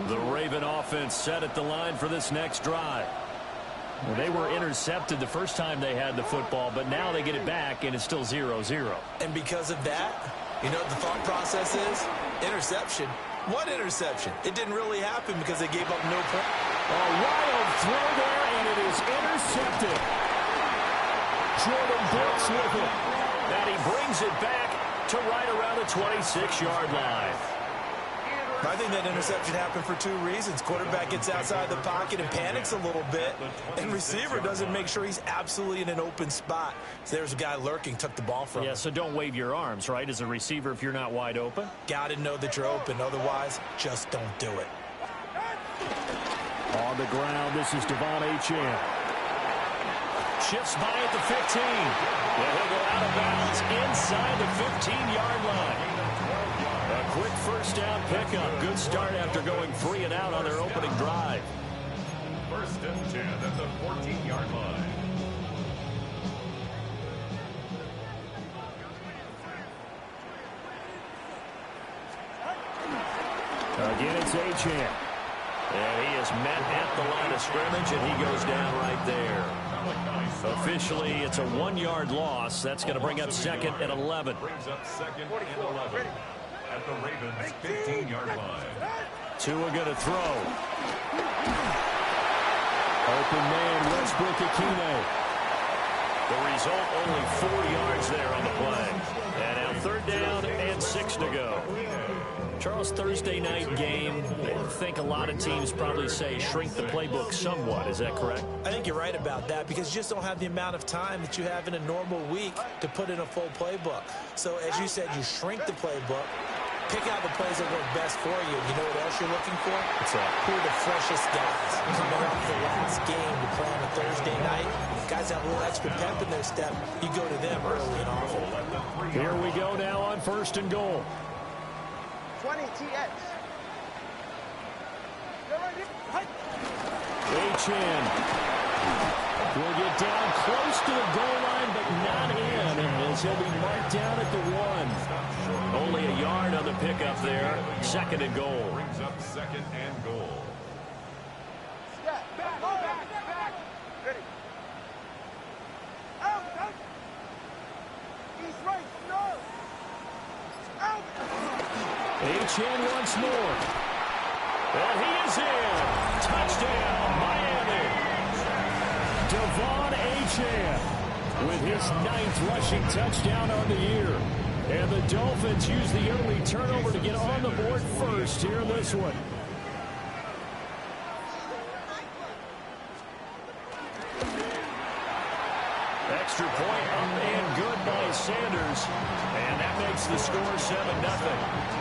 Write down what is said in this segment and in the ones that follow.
The Raven offense set at the line for this next drive. Well, they were intercepted the first time they had the football, but now they get it back, and it's still 0-0. And because of that, you know what the thought process is? Interception. What interception? It didn't really happen because they gave up no point. A wild throw there, and it is intercepted. Jordan Brooks with it. And he brings it back to right around the 26-yard line. I think that interception happened for two reasons. Quarterback gets outside the pocket and panics a little bit, and receiver doesn't make sure he's absolutely in an open spot. So there's a guy lurking, took the ball from him. Yeah, so don't wave your arms, right, as a receiver if you're not wide open? Got to know that you're open. Otherwise, just don't do it. On the ground, this is Devon Achane. Shifts by at the 15. Well, he'll go out of bounds inside the 15-yard line. A quick first down pickup. Good start after going 3 and out on their opening drive. First and 10 at the 14-yard line. Again, it's Achane. And he is met at the line of scrimmage, and he goes down right there. Officially, it's a 1-yard loss. That's going to bring up second and 11. Brings up second and 11 at the Ravens' 15-yard line. Tua going to throw. Open man, Westbrook Akine. The result, only 4 yards there on the play. And now third down and 6 to go. Charles, Thursday night game, I think a lot of teams probably say shrink the playbook somewhat. Is that correct? I think you're right about that because you just don't have the amount of time that you have in a normal week to put in a full playbook. So as you said, you shrink the playbook, pick out the plays that work best for you. You know what else you're looking for? What's that? Who are the freshest guys coming off the last game to play on a Thursday night? Guys have a little extra pep in their step. You go to them early and often. Here we go now on first and goal. 20 TX. Achane will get down close to the goal line, but not in, as he'll be marked down at the 1. Only a yard on the pickup there. Second and goal. Brings up second and goal. Step. Back. Ready. Out. He's right. No. Out. Achane once more. And he is in. Touchdown, Miami. Devon Achane with his 9th rushing touchdown on the year. And the Dolphins use the early turnover to get on the board first here in this one. Extra point up and good by Sanders. And that makes the score 7-0.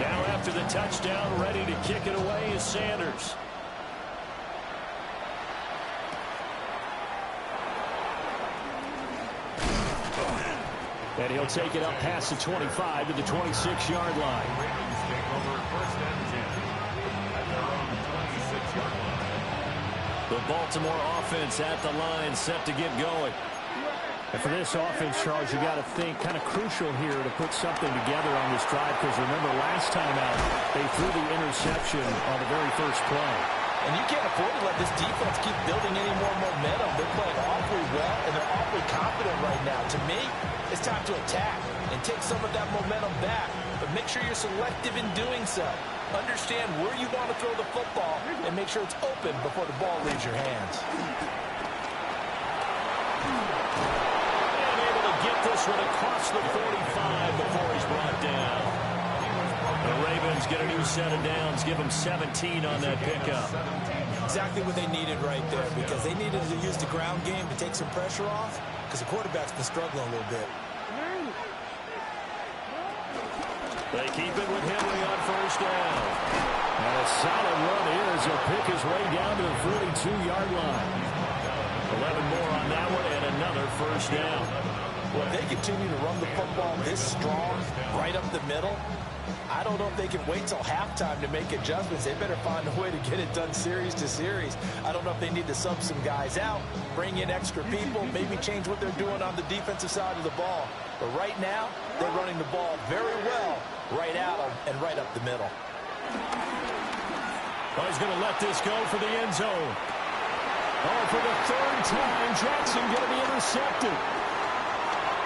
Now after the touchdown, ready to kick it away is Sanders. And he'll take it up past the 25 to the 26-yard line. Ravens take over first and 10 at their own 26-yard line. The Baltimore offense at the line, set to get going. And for this offense, Charles, you got to think kind of crucial here to put something together on this drive, because remember last time out they threw the interception on the very first play. And you can't afford to let this defense keep building any more momentum. They're playing awfully well, and they're awfully confident right now. To me, it's time to attack and take some of that momentum back. But make sure you're selective in doing so. Understand where you want to throw the football and make sure it's open before the ball leaves your hands. And able to get this one across the 45 before he's brought down. The Ravens get a new set of downs, give them 17 on that pickup. Exactly what they needed right there, because they needed to use the ground game to take some pressure off, because the quarterback's been struggling a little bit. They keep it with Henry on first down. And a solid run here as he'll pick his way down to the 42-yard line. 11 more on that one and another first down. Well, if they continue to run the football this strong, right up the middle, I don't know if they can wait till halftime to make adjustments. They better find a way to get it done series to series. I don't know if they need to sub some guys out, bring in extra people, maybe change what they're doing on the defensive side of the ball. But right now, they're running the ball very well right out and right up the middle. Oh, he's going to let this go for the end zone. Oh, for the third time, Jackson going to be intercepted.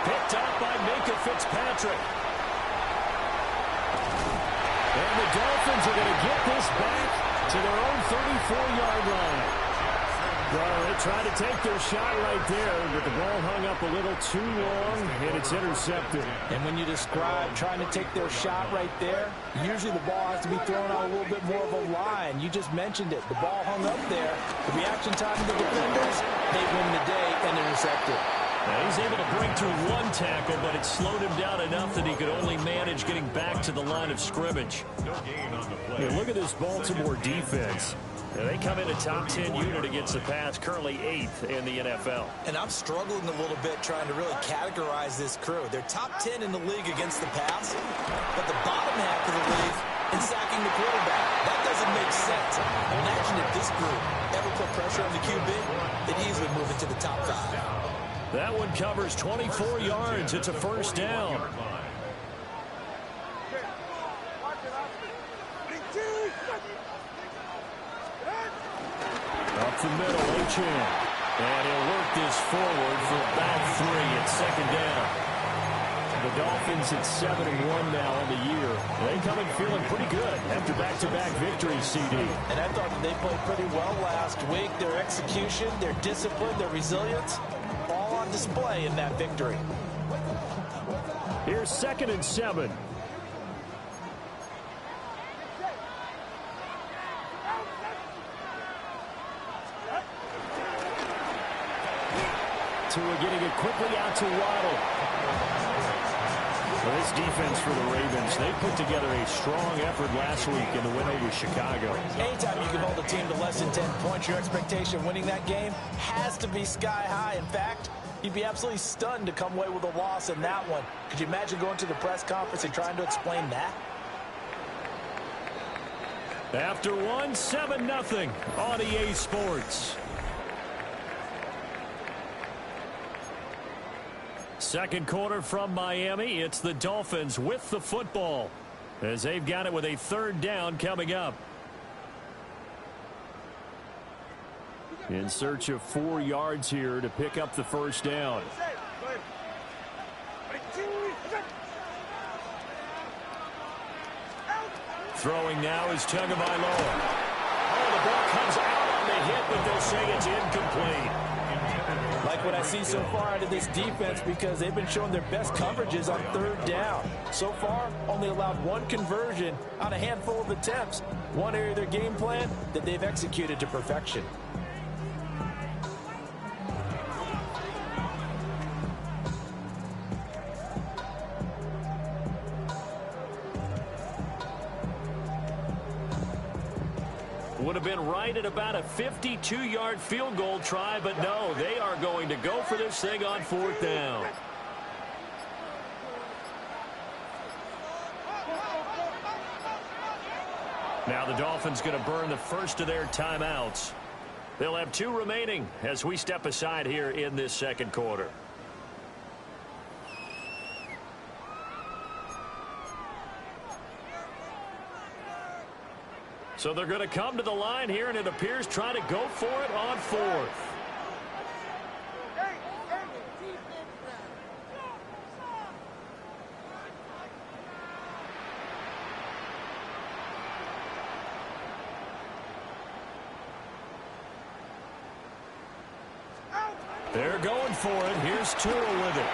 Picked up by Minka Fitzpatrick. And the Dolphins are going to get this back to their own 34-yard line. Well, they tried to take their shot right there, but the ball hung up a little too long, and it's intercepted. And when you describe trying to take their shot right there, usually the ball has to be thrown out a little bit more of a line. You just mentioned it. The ball hung up there. The reaction time of the defenders, they win the day and intercepted. Now he's able to break through one tackle, but it slowed him down enough that he could only manage getting back to the line of scrimmage. No gain on the play. Yeah, look at this Baltimore defense. Now, they come in a top 10 unit against the pass, currently 8th in the NFL. And I'm struggling a little bit trying to really categorize this crew. They're top 10 in the league against the pass, but the bottom half of the league in sacking the quarterback. That doesn't make sense. Imagine if this group ever put pressure on the QB, they'd easily move into the top 5. That one covers 24 yards. It's a first down. Up the middle, Achane. And he'll work this forward for about 3 at second down. The Dolphins at 7-1 now on the year. They come in feeling pretty good after back-to-back victories, CD. And I thought that they played pretty well last week. Their execution, their discipline, their resilience, all on display in that victory. Here's 2nd and 7. Tua getting it quickly out to Waddle. Well, this defense for the Ravens, they put together a strong effort last week in the win over Chicago. Anytime you can hold a team to less than 10 points, your expectation of winning that game has to be sky high. In fact, you'd be absolutely stunned to come away with a loss in that one. Could you imagine going to the press conference and trying to explain that? After one, 7-0 on EA Sports. Second quarter from Miami. It's the Dolphins with the football as they've got it with a 3rd down coming up. In search of 4 yards here to pick up the first down. Throwing now is Tagovailoa. Oh, the ball comes out on the hit, but they'll say it's incomplete. Like what I see so far out of this defense, because they've been showing their best coverages on 3rd down. So far, only allowed 1 conversion on a handful of attempts. One area of their game plan that they've executed to perfection. Would have been right at about a 52-yard field goal try, but no, they are going to go for this thing on 4th down. Now the Dolphins going to burn the first of their timeouts. They'll have 2 remaining as we step aside here in this second quarter. So they're going to come to the line here, and it appears trying to go for it on 4th. They're going for it. Here's Tua with it.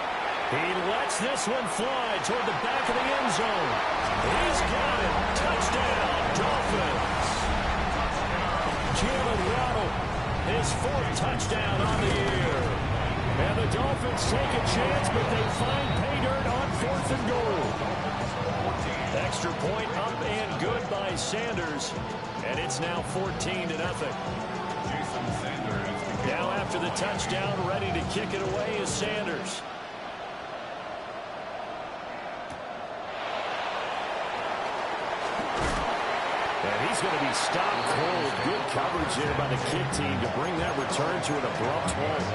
He lets this one fly toward the back of the end zone. He's got it. Touchdown, Dolphins. Jalen Waddle, his 4th touchdown on the year. And the Dolphins take a chance, but they find pay dirt on 4th and goal. Extra point up and good by Sanders. And it's now 14-0. Now after the touchdown, ready to kick it away is Sanders. And he's going to be stopped cold. Good coverage there by the kick team to bring that return to an abrupt halt.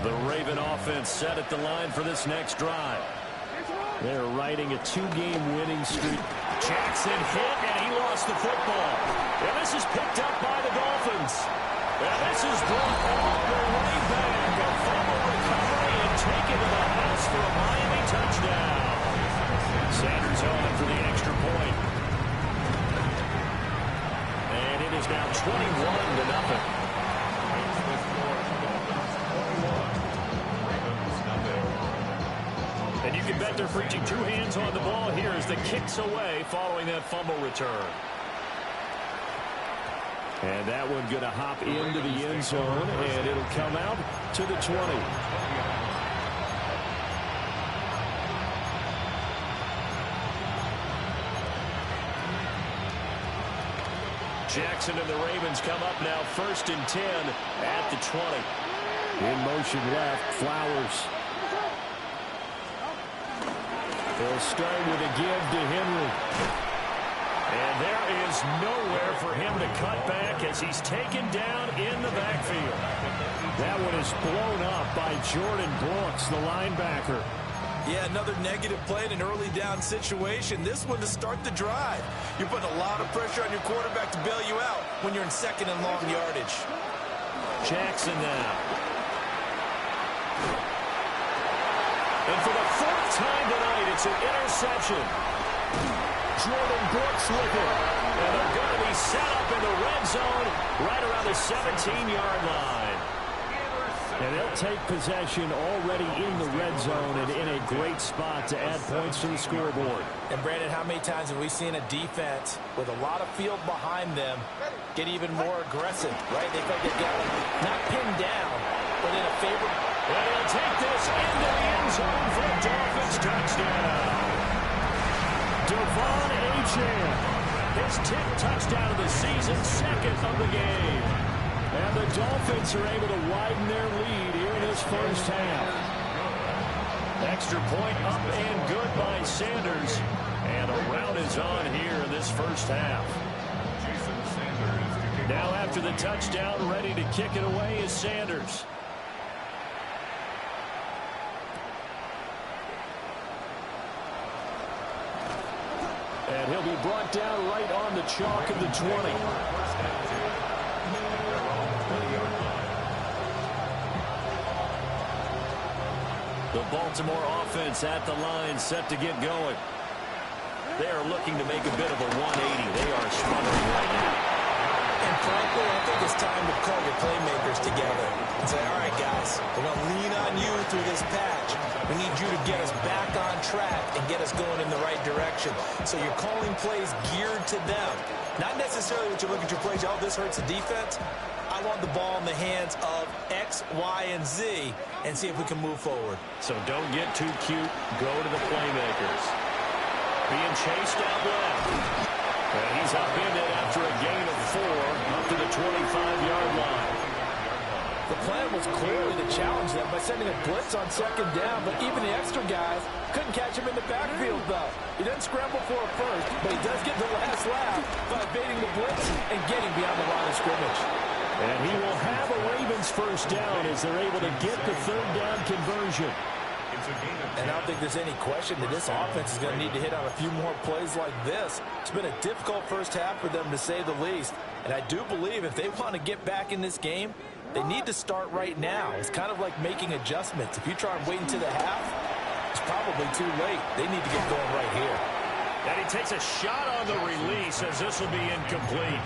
The Raven offense set at the line for this next drive. They're riding a 2-game winning streak. Jackson hit, and he lost the football. And this is picked up by the Dolphins. And this is brought all the way back. A fumble recovery and taken to the house for a Miami touchdown. Sanders on for the extra point. And it is now 21-0. And you can bet they're preaching two hands on the ball here as the kick's away following that fumble return. And that one going to hop into the end zone, and it'll come out to the 20. Jackson and the Ravens come up now 1st and 10 at the 20. In motion left, Flowers. They'll start with a give to Henry. And there is nowhere for him to cut back as he's taken down in the backfield. That one is blown up by Jordan Brooks, the linebacker. Yeah, another negative play in an early down situation. This one to start the drive. You're putting a lot of pressure on your quarterback to bail you out when you're in 2nd and long yardage. Jackson now. And for the 4th time tonight, it's an interception. Jordan Brooks with it. And they're going to be set up in the red zone right around the 17-yard line. And they'll take possession already in the red zone and in a great spot to add points to the scoreboard. And, Brandon, how many times have we seen a defense with a lot of field behind them get even more aggressive, right? They feel like they've got them not pinned down, but in a favor. And he'll take this into the end zone for a Dolphins touchdown. Devon Achane, his 10th touchdown of the season, 2nd of the game. And the Dolphins are able to widen their lead here in this first half. Extra point up and good by Sanders. And a rout is on here in this first half. Now after the touchdown, ready to kick it away is Sanders. And he'll be brought down right on the chalk of the 20. The Baltimore offense at the line, set to get going. They are looking to make a bit of a 180. They are smothering right now. And frankly, I think it's time to call your playmakers together and say, all right, guys, we're going to lean on you through this patch. We need you to get us back on track and get us going in the right direction. So you're calling plays geared to them. Not necessarily that you look at your plays, oh, this hurts the defense. I want the ball in the hands of X, Y, and Z and see if we can move forward. So don't get too cute. Go to the playmakers. Being chased out left. And he's up in it after a gain of 4 up to the 25-yard line. The plan was clearly to challenge them by sending a blitz on 2nd down, but even the extra guys couldn't catch him in the backfield, though. He doesn't scramble for it first, but he does get the last laugh by evading the blitz and getting beyond the line of scrimmage. And he will have a Ravens first down as they're able to get the 3rd down conversion. And I don't think there's any question that this offense is going to need to hit on a few more plays like this. It's been a difficult first half for them, to say the least. And I do believe if they want to get back in this game, they need to start right now. It's kind of like making adjustments. If you try and wait until the half, it's probably too late. They need to get going right here. And he takes a shot on the release as this will be incomplete.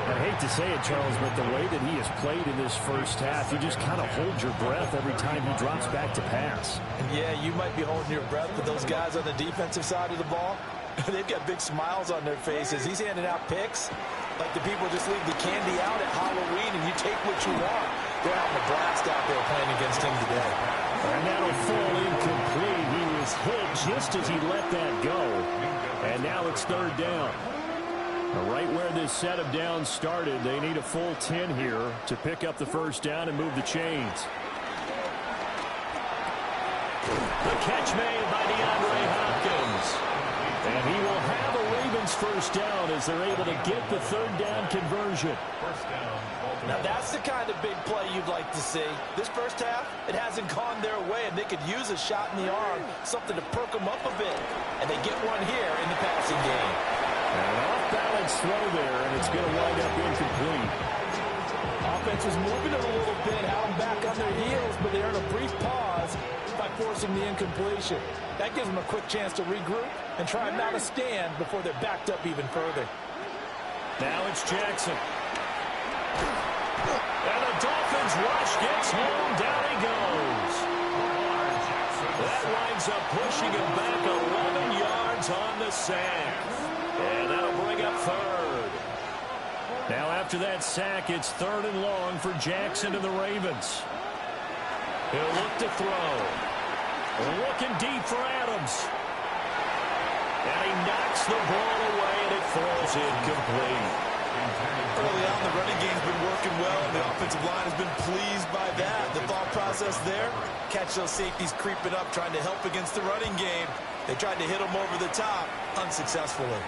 I hate to say it, Charles, but the way that he has played in this first half, you just kind of hold your breath every time he drops back to pass. Yeah, you might be holding your breath, but those guys on the defensive side of the ball, they've got big smiles on their faces. He's handing out picks like the people just leave the candy out at Halloween and you take what you want. They're having a blast out there playing against him today. And that'll fall incomplete. He was hit just as he let that go. And now it's 3rd down. Right where this set of downs started, they need a full 10 here to pick up the first down and move the chains. The catch made by DeAndre Hopkins. And he will have a Ravens first down as they're able to get the third down conversion. Now that's the kind of big play you'd like to see. This first half, it hasn't gone their way, and they could use a shot in the arm, something to perk them up a bit. And they get one here in the passing game. An off-balance throw there, and it's going to wind up incomplete. Offense was moving it a little bit, had them back on their heels, but they earned a brief pause by forcing the incompletion. That gives them a quick chance to regroup and try not to stand before they're backed up even further. Now it's Jackson. And the Dolphins rush gets home. Down he goes. That winds up pushing him back 11 yards on the sack. And that'll bring up third. Now after that sack, it's 3rd and long for Jackson and the Ravens. He'll look to throw. Looking deep for Adams. And he knocks the ball away, and it falls incomplete. Early on, the running game's been working well, and the offensive line has been pleased by that. The thought process there, catch those safeties creeping up, trying to help against the running game. They tried to hit them over the top, unsuccessfully.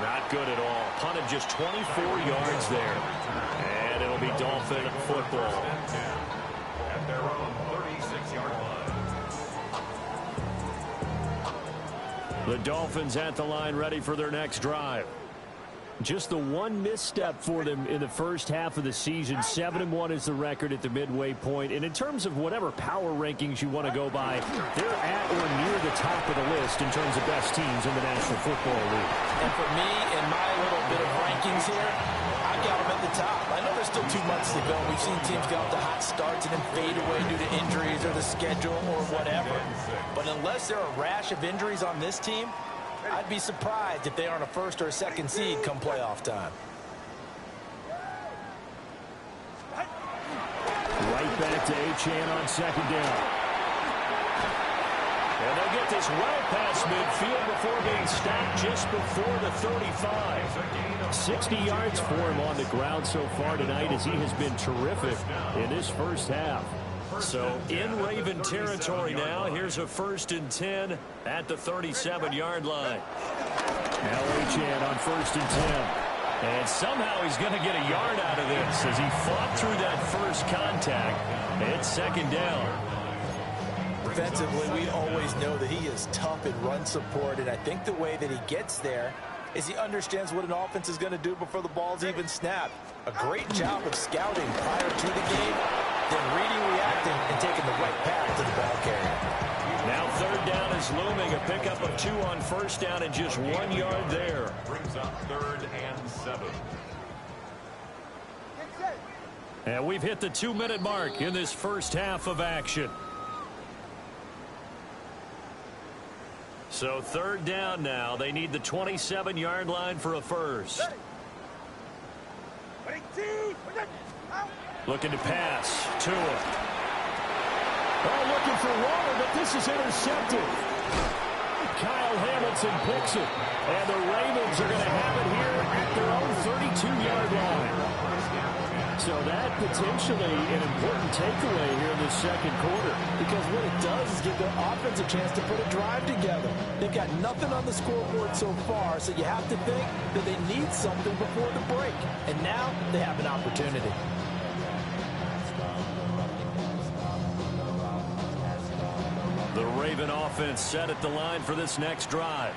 Not good at all. Punted just 24 yards there. And it'll be Dolphin football. At their own 36-yard line. The Dolphins at the line, ready for their next drive. Just the one misstep for them in the first half of the season. 7-1 is the record at the midway point. And in terms of whatever power rankings you want to go by, they're at or near the top of the list in terms of best teams in the National Football League. And for me, in my little bit of rankings here, I got them at the top. I know there's still 2 months to go. We've seen teams get off to hot starts and then fade away due to injuries or the schedule or whatever. But unless there are a rash of injuries on this team, I'd be surprised if they aren't a 1st or a 2nd seed come playoff time. Right back to Achane on 2nd down. And they'll get this well past midfield before being stopped just before the 35. 60 yards for him on the ground so far tonight as he has been terrific in this first half. So in Raven territory now. Here's a 1st and 10 at the 37-yard line. Now Achane on 1st and 10. And somehow he's going to get a yard out of this as he fought through that first contact. It's 2nd down. Defensively, we always know that he is tough in run support, and I think the way that he gets there is he understands what an offense is going to do before the ball's even snapped. A great job of scouting prior to the game, then reading, reacting, and taking the right path to the ball carrier. Now 3rd down is looming. A pickup of 2 on 1st down and just 1 yard there. Brings up 3rd and 7. And we've hit the 2-minute mark in this first half of action. So 3rd down now. They need the 27-yard line for a first. Looking to pass. Tua. Oh, looking for Waller, but this is intercepted. Kyle Hamilton picks it. And the Ravens are going to have it here at their own 32-yard line. So that potentially an important takeaway here in the 2nd quarter. Because what it does is give their offense a chance to put a drive together. They've got nothing on the scoreboard so far, so you have to think that they need something before the break. And now they have an opportunity. The Raven offense set at the line for this next drive.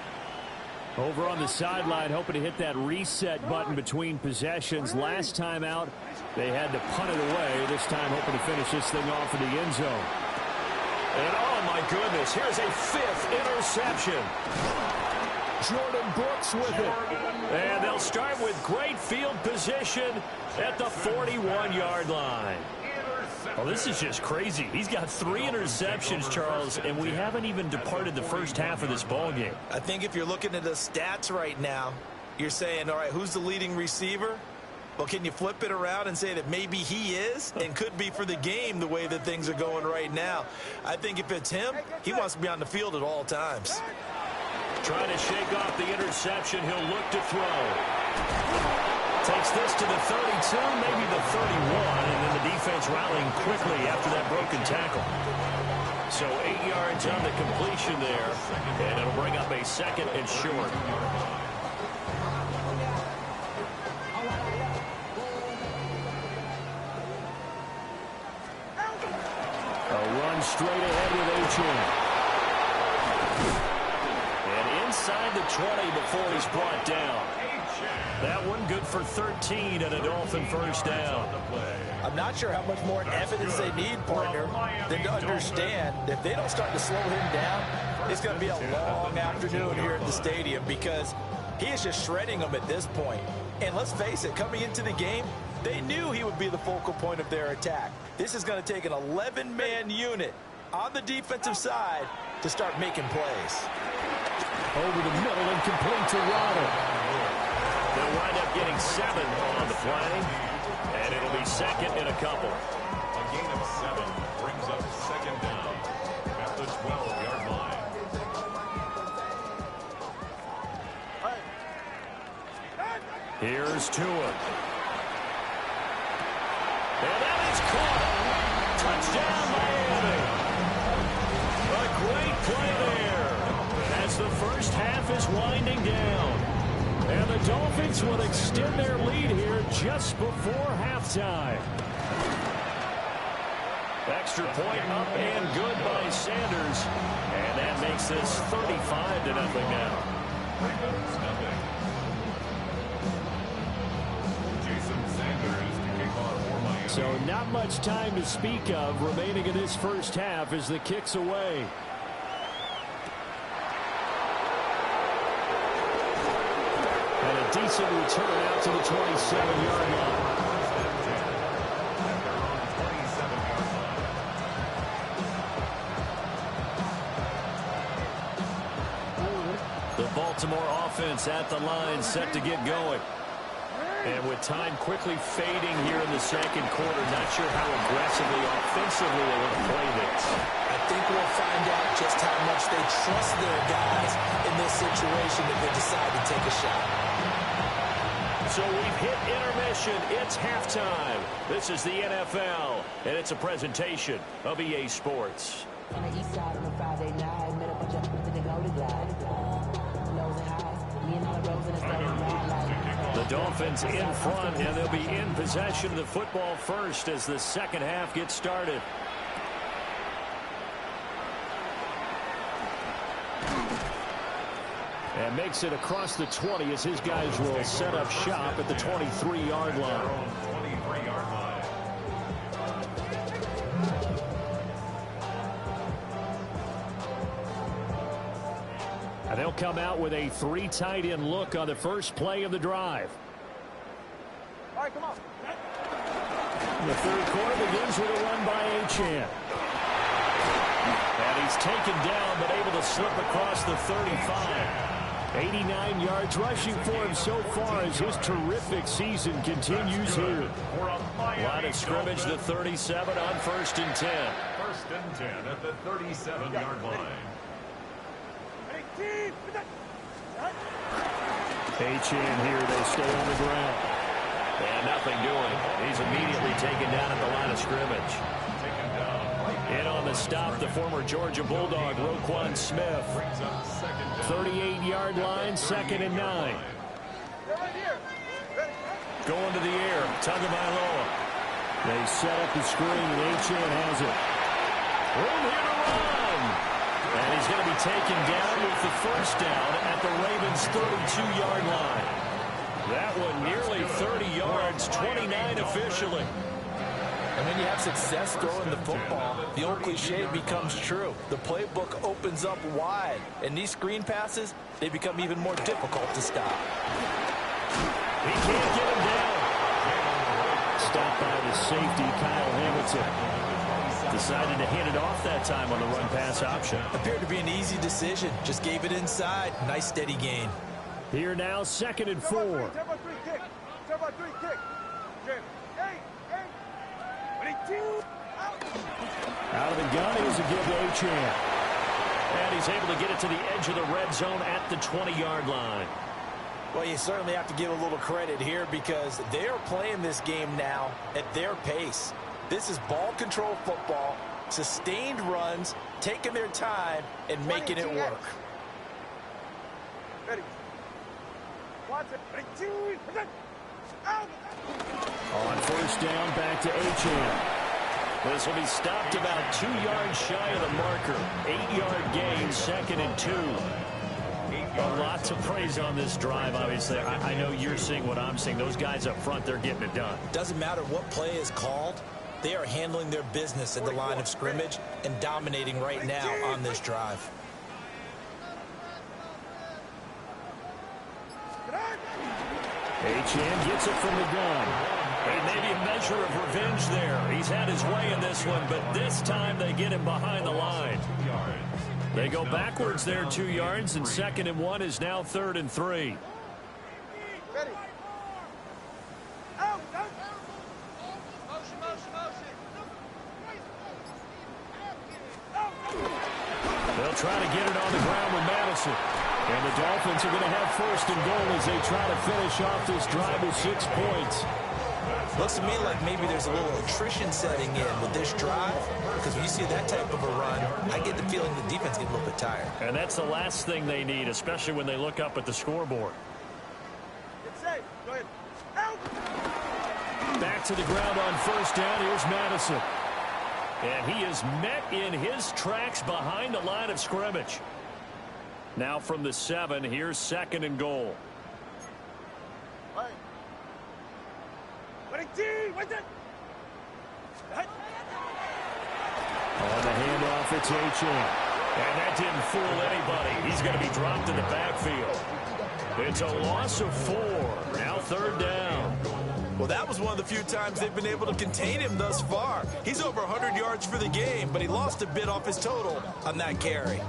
Over on the sideline, hoping to hit that reset button between possessions. Last time out, they had to punt it away. This time, hoping to finish this thing off in the end zone. And, oh, my goodness, here's a 5th interception. Jordan Brooks with it. And they'll start with great field position at the 41-yard line. Oh, this is just crazy. He's got 3 interceptions, Charles, and we haven't even departed the first half of this ball game. I think if you're looking at the stats right now, you're saying, all right, who's the leading receiver? Well, can you flip it around and say that maybe he is and could be for the game the way that things are going right now? I think if it's him, he wants to be on the field at all times. Trying to shake off the interception. He'll look to throw. Takes this to the 32, maybe the 31, and then the defense rallying quickly after that broken tackle. So 8 yards on the completion there, and it'll bring up a second and short. A run straight ahead with Achane. And inside the 20 before he's brought down. That one good for 13 and a Dolphin first down. I'm not sure how much more evidence they need, partner, than to understand that if they don't start to slow him down, it's going to be a long afternoon here at the stadium because he is just shredding them at this point. And let's face it, coming into the game, they knew he would be the focal point of their attack. This is going to take an 11-man unit on the defensive side to start making plays. Over the middle and complete to Waddle. They'll wind up getting 7 on the play, and it'll be second and a couple. A gain of 7 brings up second down at the 12-yard line. Here's Tua. And that is caught. Touchdown, Miami. A great play there as the first half is winding down. And the Dolphins will extend their lead here just before halftime. Extra point up and good by Sanders. And that makes this 35-0 now. So not much time to speak of remaining in this first half as the kick's away. And a decent return out to the 27-yard line. The Baltimore offense at the line set to get going. And with time quickly fading here in the second quarter, not sure how aggressively, offensively they will play this. I think we'll find out just how much they trust their guys in this situation if they decide to take a shot. So we've hit intermission. It's halftime. This is the NFL, and it's a presentation of EA Sports. On the east side on a Friday night, met a bunch of friends that go to glide. Lows and highs, me and all the roads in the stadium. The Dolphins in front, and they'll be in possession of the football first as the second half gets started. And makes it across the 20 as his guys will set up shop at the 23-yard line. And they'll come out with a 3 tight end look on the first play of the drive. All right, come on. The third quarter begins with a run by Achane. And he's taken down but able to slip across the 35. 89 yards rushing for him so far as his terrific season continues here. Line of scrimmage, the 37 on 1st and 10. 1st and 10 at the 37-yard line. Achane here, they stay on the ground. And nothing doing. He's immediately taken down at the line of scrimmage. In on the stop, the former Georgia Bulldog, Roquan Smith. 38-yard line, 2nd and 9. Going to the air, Tagovailoa. They set up the screen, and Achane has it. Room here to run. And he's going to be taken down with the first down at the Ravens' 32-yard line. That one nearly 30 yards, 29 officially. And when you have success throwing the football, the old cliche becomes true. The playbook opens up wide, and these screen passes, they become even more difficult to stop. He can't get him down. Stopped by the safety, Kyle Hamilton. Decided to hand it off that time on the run-pass option. Appeared to be an easy decision. Just gave it inside. Nice steady gain. Here now, 2nd and 4. Turbo 3 kick. Turbo 3 kick. Out of the gun is a give to Achane. And he's able to get it to the edge of the red zone at the 20-yard line. Well, you certainly have to give a little credit here because they are playing this game now at their pace. This is ball control football, sustained runs, taking their time, and making it work. Ready. Watch it. Ready, two, out. On first down, back to HN. This will be stopped about 2 yards shy of the marker. 8-yard gain, 2nd and 2. A lot to praise on this drive, obviously. I know you're seeing what I'm seeing. Those guys up front, they're getting it done. Doesn't matter what play is called. They are handling their business at the line of scrimmage and dominating right now on this drive. HN gets it from the gun. And maybe a measure of revenge there. He's had his way in this one, but this time they get him behind the line. They go backwards there 2 yards, and 2nd and 1 is now 3rd and 3. Ready. Out. They'll try to get it on the ground with Madison. And the Dolphins are going to have 1st and goal as they try to finish off this drive with 6 points. Looks to me like maybe there's a little attrition setting in with this drive, because when you see that type of a run, I get the feeling the defense gets a little bit tired. And that's the last thing they need, especially when they look up at the scoreboard. It's safe. Go ahead. Out. Back to the ground on first down. Here's Madison. And he is met in his tracks behind the line of scrimmage. Now from the 7, here's 2nd and goal. On the handoff, it's HN. And that didn't fool anybody. He's going to be dropped in the backfield. It's a loss of 4. Now 3rd down. Well, that was one of the few times they've been able to contain him thus far. He's over 100 yards for the game, but he lost a bit off his total on that carry.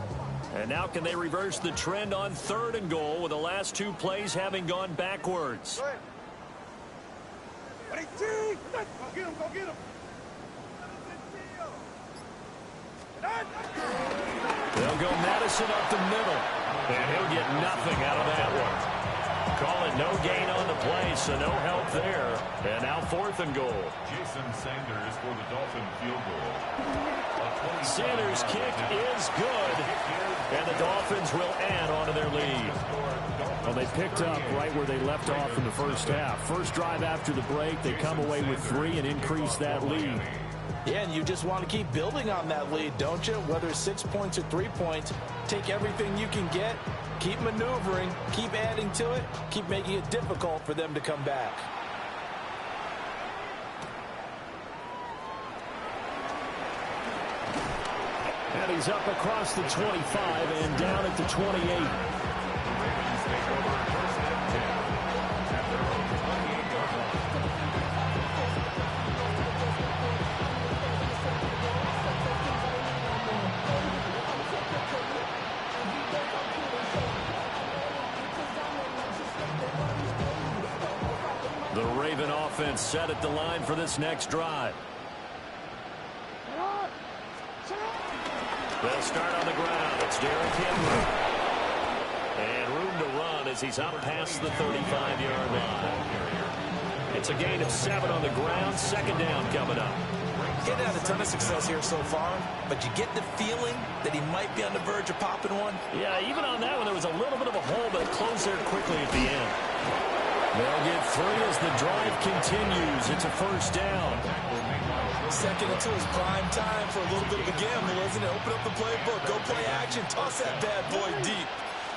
And now can they reverse the trend on 3rd and goal with the last 2 plays having gone backwards? Ready, two. Go get him. Go get him. They'll go Madison up the middle. And he'll get nothing out of that one. Call it no gain on the play, so no help there. And now 4th and goal. Jason Sanders for the Dolphin field goal. Sanders' kick is good. And the Dolphins will add on to their lead. Well, they picked up right where they left off in the first half. First drive after the break, they come away with 3 and increase that lead. Yeah, and you just want to keep building on that lead, don't you? Whether it's 6 points or 3 points, take everything you can get, keep maneuvering, keep adding to it, keep making it difficult for them to come back. And he's up across the 25 and down at the 28. The Raven offense set at the line for this next drive. They'll start on the ground. It's Derrick Henry. And room to run as he's up past the 35-yard line. It's a gain of 7 on the ground. 2nd down coming up. Getting had a ton of success here so far, but you get the feeling that he might be on the verge of popping one. Yeah, even on that one, there was a little bit of a hole, but it closed there quickly at the end. They'll get 3 as the drive continues. It's a 1st down. 2nd and 2 is prime time for a little bit of a gamble, isn't it? Open up the playbook, go play action, toss that bad boy deep.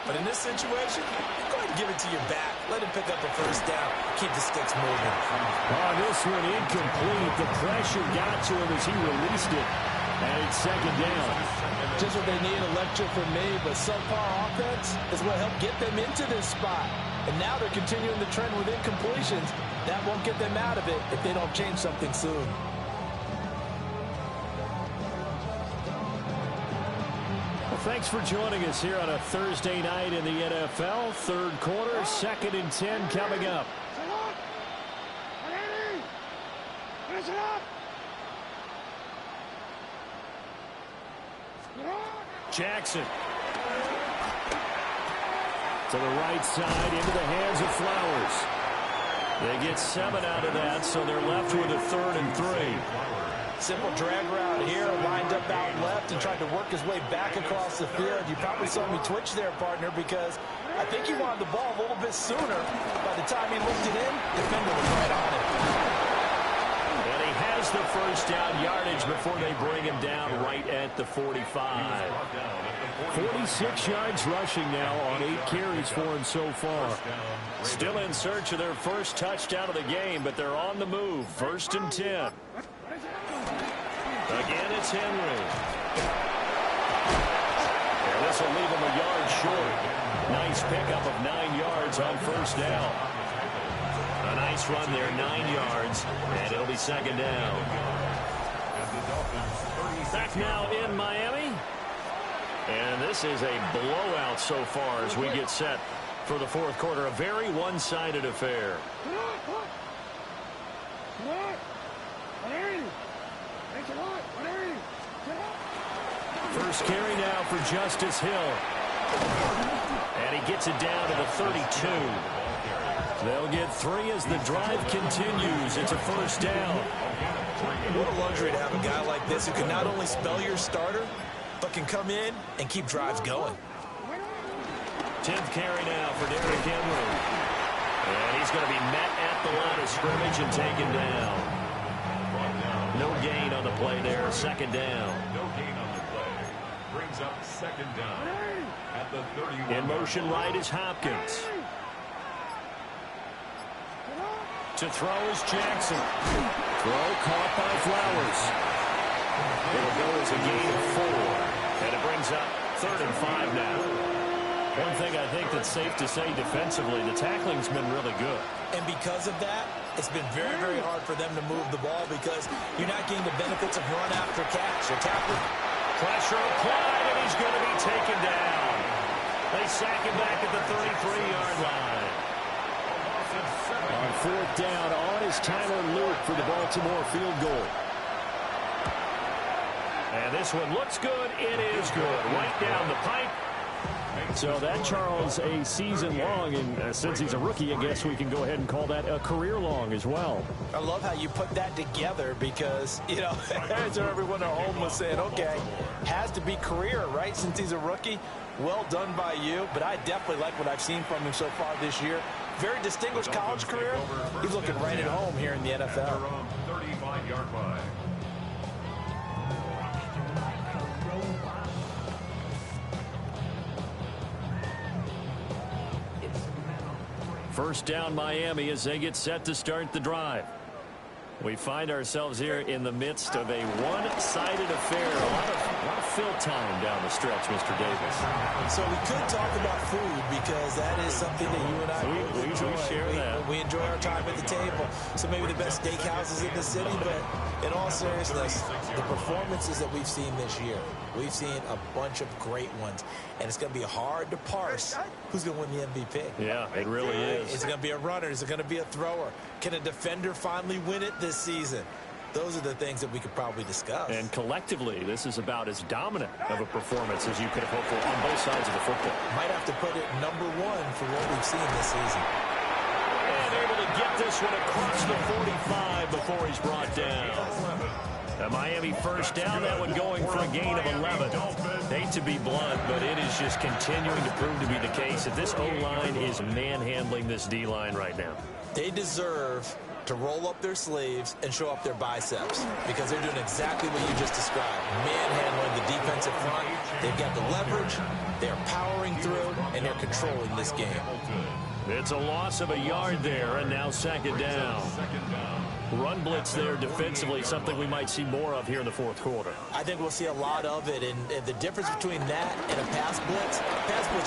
But in this situation, go ahead and give it to your back. Let him pick up a 1st down. Keep the sticks moving. Oh, this one incomplete. The pressure got to him as he released it. And it's 2nd down. Just what they need, a lecture from me, but subpar offense is what helped get them into this spot. And now they're continuing the trend with incompletions. That won't get them out of it if they don't change something soon. Well, thanks for joining us here on a Thursday night in the NFL. 3rd quarter, 2nd and 10 coming up. Finish it up. Jackson To the right side, into the hands of Flowers. They get 7 out of that, so they're left with a 3rd and 3. Simple drag route here, lined up out left and tried to work his way back across the field. You probably saw me twitch there, partner, because I think he wanted the ball a little bit sooner. By the time he looked it in, defender was right on it. And he has the first down yardage before they bring him down right at the 45. 46 yards rushing now on 8 carries for him so far. Still in search of their first touchdown of the game, but they're on the move. 1st and 10. Again, it's Henry. And this will leave him a yard short. Nice pickup of 9 yards on 1st down. A nice run there, 9 yards, and it'll be 2nd down. Back now in Miami. And this is a blowout so far as we get set for the 4th quarter. A very one-sided affair. First carry now for Justice Hill. And he gets it down to the 32. They'll get 3 as the drive continues. It's a 1st down. What a luxury to have a guy like this who can not only spell your starter, but can come in and keep drives going. 10th carry now for Derrick Henry. And he's going to be met at the line of scrimmage and taken down. No gain on the play there. 2nd down. No gain on the play. Brings up 2nd down at the 31. In motion right is Hopkins. To throw is Jackson. Throw caught by Flowers. It'll go as a gain of 4. And it brings up 3rd and 5 now. One thing I think that's safe to say defensively, the tackling's been really good. And because of that, it's been very, very hard for them to move the ball because you're not getting the benefits of run after catch. You're tackling. Pressure applied, and he's going to be taken down. They sack him back at the 33-yard line. On 4th down, on is Tyler Luke for the Baltimore field goal. And this one looks good. It is good. Right down the pipe. So that, Charles, a season long, and since he's a rookie, I guess we can go ahead and call that a career long as well. I love how you put that together because, you know, as everyone at home was saying, okay, has to be career, right, since he's a rookie. Well done by you, but I definitely like what I've seen from him so far this year. Very distinguished college career. He's looking right at home here in the NFL. 35-yard line. First down Miami as they get set to start the drive. We find ourselves here in the midst of a one-sided affair. A lot of fill time down the stretch, Mr. Davis. So we could talk about food because that is something that you and I enjoy. We share that. We enjoy our time at the table. So maybe the best steakhouses in the city, but in all seriousness, the performances that we've seen this year, we've seen a bunch of great ones, and it's going to be hard to parse who's going to win the MVP. Yeah, it really is. Is it going to be a runner? Is it going to be a thrower? Can a defender finally win it this season? Those are the things that we could probably discuss. And collectively, this is about as dominant of a performance as you could have hoped for on both sides of the football. Might have to put it #1 for what we've seen this season. And able to get this one across the 45 before he's brought down. A Miami first down, that one going for a gain of 11. Hate to be blunt, but it is just continuing to prove to be the case that this O-line is manhandling this D-line right now. They deserve to roll up their sleeves and show up their biceps because they're doing exactly what you just described. Manhandling the defensive front. They've got the leverage, they're powering through, and they're controlling this game. It's a loss of a yard there, and now 2nd down. Run blitz there defensively, something we might see more of here in the 4th quarter. I think we'll see a lot of it, and the difference between that and a pass blitz,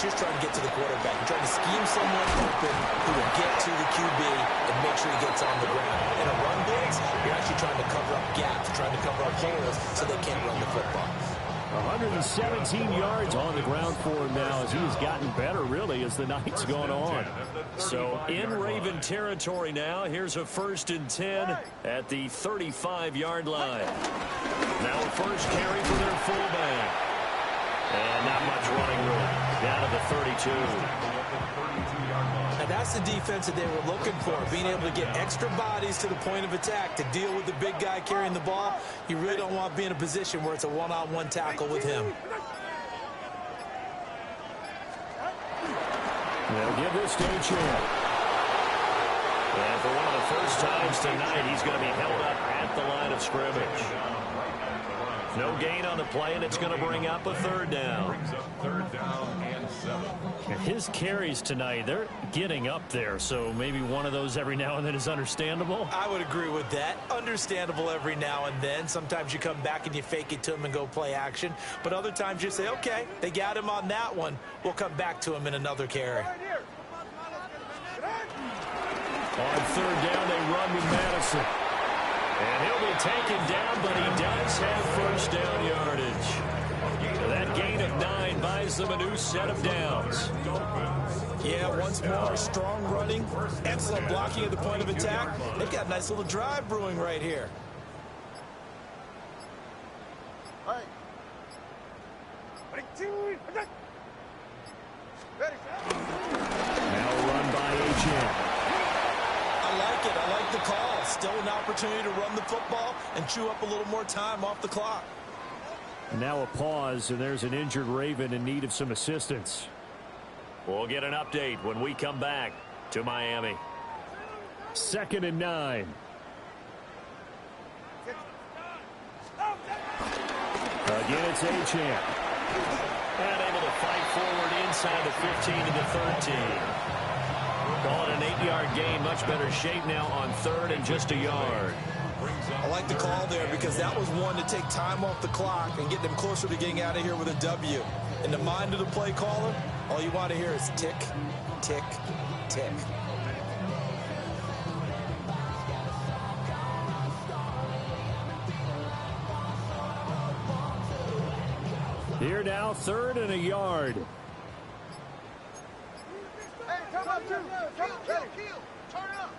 you're trying to get to the quarterback. You're trying to scheme someone open who will get to the QB and make sure he gets on the ground. In a run blitz, you're actually trying to cover up gaps, trying to cover up holes so they can't run the football. 117 yards on the ground for him now as he has gotten better, really, as the night's gone on. So in Raven territory now. Here's a 1st and 10 at the 35-yard line. Now a first carry for their fullback. And not much running room. Down to the 32. And that's the defense that they were looking for, being able to get extra bodies to the point of attack to deal with the big guy carrying the ball. You really don't want to be in a position where it's a one-on-one tackle with him. They'll give this to Champ. And for one of the first times tonight, he's going to be held up at the line of scrimmage. No gain on the play, and it's going to bring up a third down. Brings up third down and 7. His carries tonight, they're getting up there, so maybe one of those every now and then is understandable. I would agree with that. Understandable every now and then. Sometimes you come back and you fake it to him and go play action. But other times you say, okay, they got him on that one. We'll come back to him in another carry. On third down, they run with Madison. And he'll be taken down, but he does have first down yardage. That gain of 9 buys them a new set of downs. Yeah, once more, strong running, excellent blocking at the point of attack. They've got a nice little drive brewing right here. Now run by HM. I like it. I like the call. Still an opportunity to run the football and chew up a little more time off the clock. Now a pause, and there's an injured Raven in need of some assistance. We'll get an update when we come back to Miami. 2nd and 9. Again, it's Achane. And able to fight forward inside the 15 to the 13. Call it an 8-yard gain. Much better shape now on third and just a yard. I like the call there because that was one to take time off the clock and get them closer to getting out of here with a W. In the mind of the play caller, all you want to hear is tick, tick, tick. Here now, 3rd and a yard. Hey, come up, kill, turn up. Kill, turn up.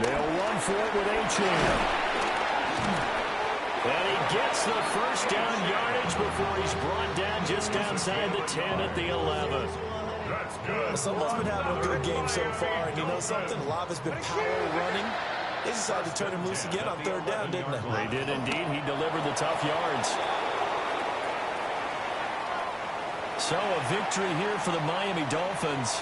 They'll run for it with Achane. And he gets the first down yardage before he's brought down just outside the 10 at the 11. That's good. Someone's been having a good game so far, and you know something? A lot has been power running. They decided to turn him loose again on third down, didn't they? They did indeed. He delivered the tough yards. So a victory here for the Miami Dolphins.